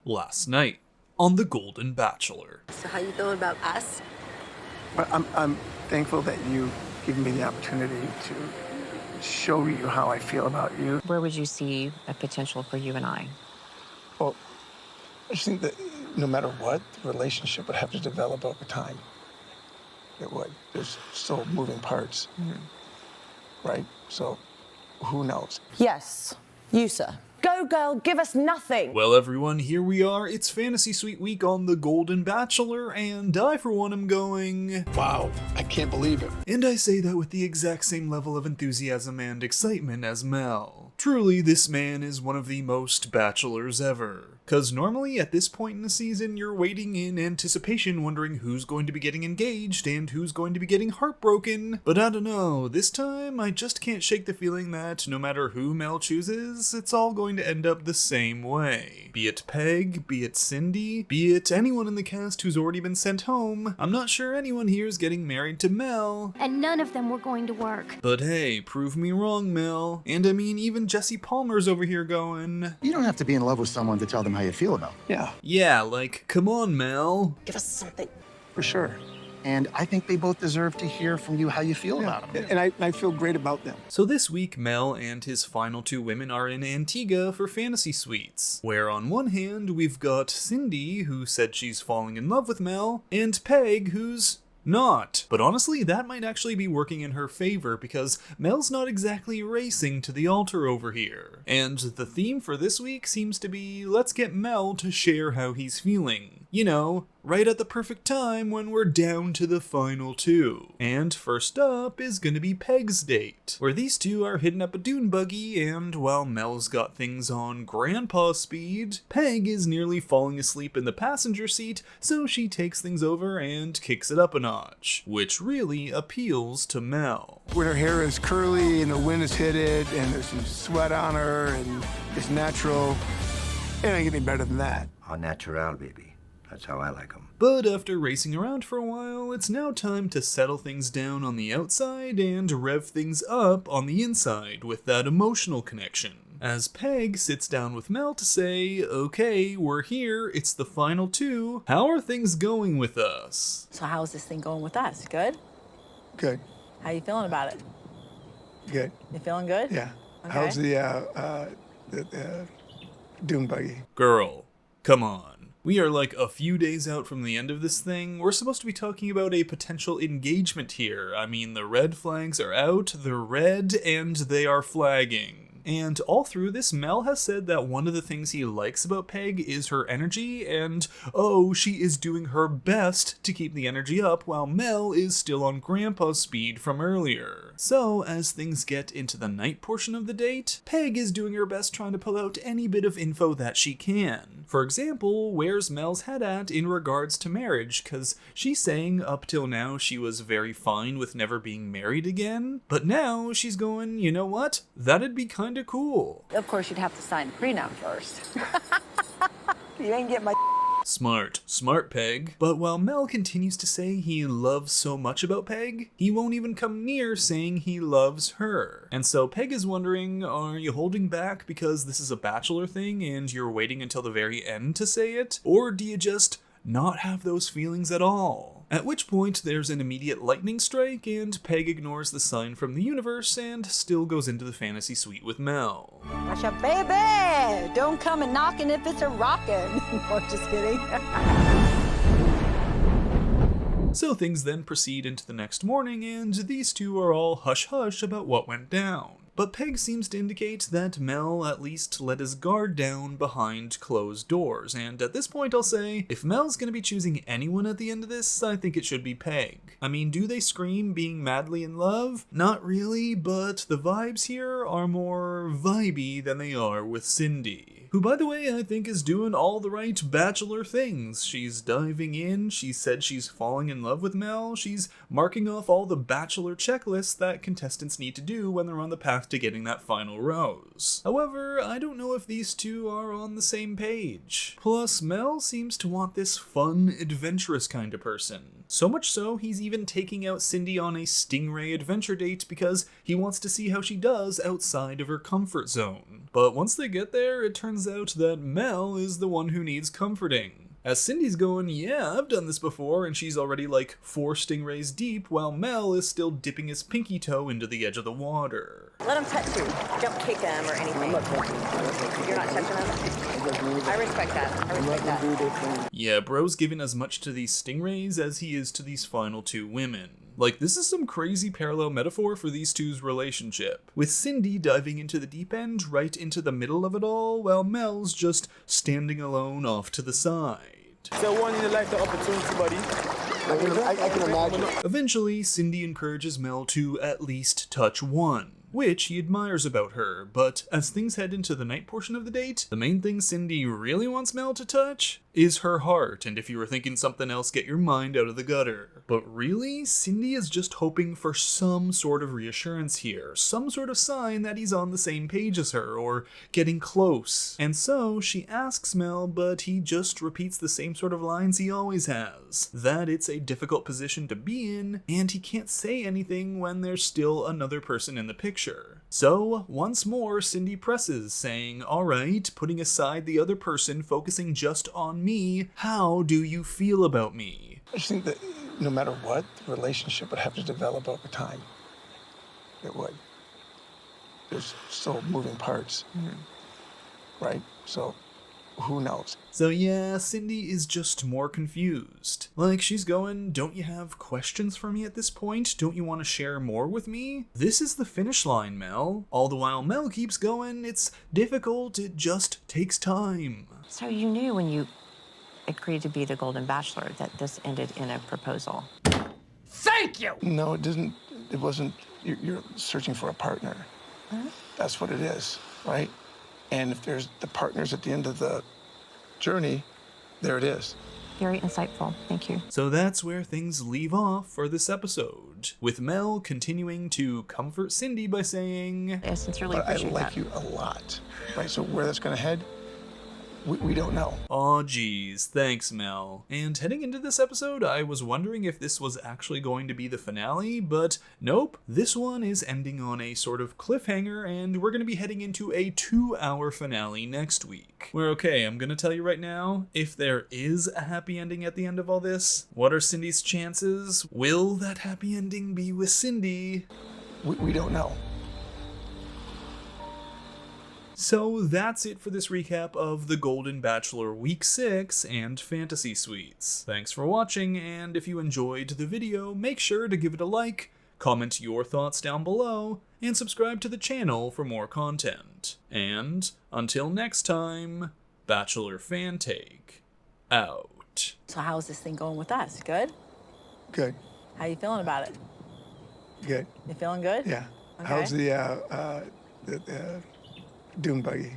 last night on The Golden Bachelor. So how you feeling about us? I'm thankful that you've given me the opportunity to show you how I feel about you. Where would you see a potential for you and I? Well, I just think that no matter what, the relationship would have to develop over time. It would. There's still moving parts, right? So who knows? Yes, Yusa. Go, girl, give us nothing. Well, everyone, here we are. It's Fantasy Suite Week on The Golden Bachelor, and I, for one, am going... Wow, I can't believe it. And I say that with the exact same level of enthusiasm and excitement as Mel. Truly, this man is one of the most bachelors ever. Cause normally, at this point in the season, you're waiting in anticipation, wondering who's going to be getting engaged and who's going to be getting heartbroken. But I don't know, this time, I just can't shake the feeling that no matter who Mel chooses, it's all going to end up the same way. Be it Peg, be it Cindy, be it anyone in the cast who's already been sent home, I'm not sure anyone here is getting married to Mel. And none of them were going to work. But hey, prove me wrong, Mel. And I mean, even Jesse Palmer's over here going... You don't have to be in love with someone to tell them how you feel about them. Yeah, Yeah, like, come on, Mel. Give us something. for sure. And I think they both deserve to hear from you how you feel about them. And I feel great about them. So this week, Mel and his final two women are in Antigua for fantasy suites, where on one hand, we've got Cindy, who said she's falling in love with Mel, and Peg, who's not. But honestly, that might actually be working in her favor because Mel's not exactly racing to the altar over here. And the theme for this week seems to be, let's get Mel to share how he's feeling. You know, right at the perfect time when we're down to the final two. And first up is gonna be Peg's date, where these two are hitting up a dune buggy, and while Mel's got things on grandpa speed, Peg is nearly falling asleep in the passenger seat, so she takes things over and kicks it up a notch, which really appeals to Mel. When her hair is curly and the wind has hit it and there's some sweat on her and it's natural, it ain't getting better than that. Au natural, baby. That's how I like them. But after racing around for a while, it's now time to settle things down on the outside and rev things up on the inside with that emotional connection. As Peg sits down with Mel to say, okay, we're here, it's the final two, how are things going with us? So how's this thing going with us? Good? Good, How you feeling about it? good. You feeling good? Yeah. Okay. How's the dune buggy? Girl, come on. We are like a few days out from the end of this thing. We're supposed to be talking about a potential engagement here. I mean, the red flags are out, they're red, and they are flagging. And all through this, Mel has said that one of the things he likes about Peg is her energy, and oh, she is doing her best to keep the energy up while Mel is still on grandpa speed from earlier. So, as things get into the night portion of the date, Peg is doing her best trying to pull out any bit of info that she can. For example, where's Mel's head at in regards to marriage, cause she's saying up till now she was very fine with never being married again, but now she's going, you know what, that'd be kinda cool. Of course, you'd have to sign a prenup first. You ain't get my Smart Peg. But while Mel continues to say he loves so much about Peg, he won't even come near saying he loves her. And so Peg is wondering, are you holding back because this is a bachelor thing and you're waiting until the very end to say it? Or do you just not have those feelings at all? At which point there's an immediate lightning strike and Peg ignores the sign from the universe and still goes into the fantasy suite with Mel. What's up, baby? Don't come and knocking if it's a rockin'. Oh, just kidding. So things then proceed into the next morning and these two are all hush-hush about what went down. But Peg seems to indicate that Mel at least let his guard down behind closed doors, and at this point I'll say, if Mel's gonna be choosing anyone at the end of this, I think it should be Peg. I mean, do they scream being madly in love? Not really, but the vibes here are more vibey than they are with Cindy, who by the way I think is doing all the right bachelor things. She's diving in, she said she's falling in love with Mel, she's marking off all the bachelor checklists that contestants need to do when they're on the path to getting that final rose. However, I don't know if these two are on the same page. Plus, Mel seems to want this fun, adventurous kind of person. So much so, he's even taking out Cindy on a stingray adventure date because he wants to see how she does outside of her comfort zone. But once they get there, it turns turns out that Mel is the one who needs comforting. As Cindy's going, yeah, I've done this before, and she's already like 4 stingrays deep, while Mel is still dipping his pinky toe into the edge of the water. Let him touch you. Don't kick him or anything. You're not touching him? I respect that. I respect that. Yeah, bro's giving as much to these stingrays as he is to these final 2 women. Like, this is some crazy parallel metaphor for these two's relationship, with Cindy diving into the deep end, right into the middle of it all, while Mel's just standing alone off to the side. So one in a lifetime opportunity, buddy. I can imagine. Eventually, Cindy encourages Mel to at least touch one, which he admires about her, but as things head into the night portion of the date, the main thing Cindy really wants Mel to touch is her heart, and if you were thinking something else, get your mind out of the gutter. But really, Cindy is just hoping for some sort of reassurance here, some sort of sign that he's on the same page as her, or getting close. And so, she asks Mel, but he just repeats the same sort of lines he always has, that it's a difficult position to be in, and he can't say anything when there's still another person in the picture. So, once more, Cindy presses, saying, alright, putting aside the other person, focusing just on me, how do you feel about me? I just think that no matter what, the relationship would have to develop over time. It would. There's still moving parts, right? So who knows? So yeah, Cindy is just more confused. Like, she's going, don't you have questions for me at this point? Don't you want to share more with me? This is the finish line, Mel. All the while Mel keeps going, it's difficult, it just takes time. So you knew when you agreed to be the Golden Bachelor that this ended in a proposal. Thank you! No, it didn't. It wasn't. You're searching for a partner. That's what it is, right? And if there's the partners at the end of the journey, there it is. Very insightful. Thank you. So that's where things leave off for this episode, with Mel continuing to comfort Cindy by saying, I sincerely But I appreciate like that. you a lot, right? So where that's going to head, we don't know. aw geez, thanks Mel. And heading into this episode, I was wondering if this was actually going to be the finale, but nope, this one is ending on a sort of cliffhanger, and we're going to be heading into a 2-hour finale next week. Where, okay, I'm going to tell you right now, if there is a happy ending at the end of all this, what are Cindy's chances? Will that happy ending be with Cindy? We don't know. So that's it for this recap of The Golden Bachelor Week 6 and Fantasy Suites. Thanks for watching, and if you enjoyed the video, make sure to give it a like, comment your thoughts down below, and subscribe to the channel for more content. And until next time, Bachelor Fantake out. So how's this thing going with us? Good? Good. How you feeling about it? Good. You feeling good? Yeah. Okay. How's the dune buggy?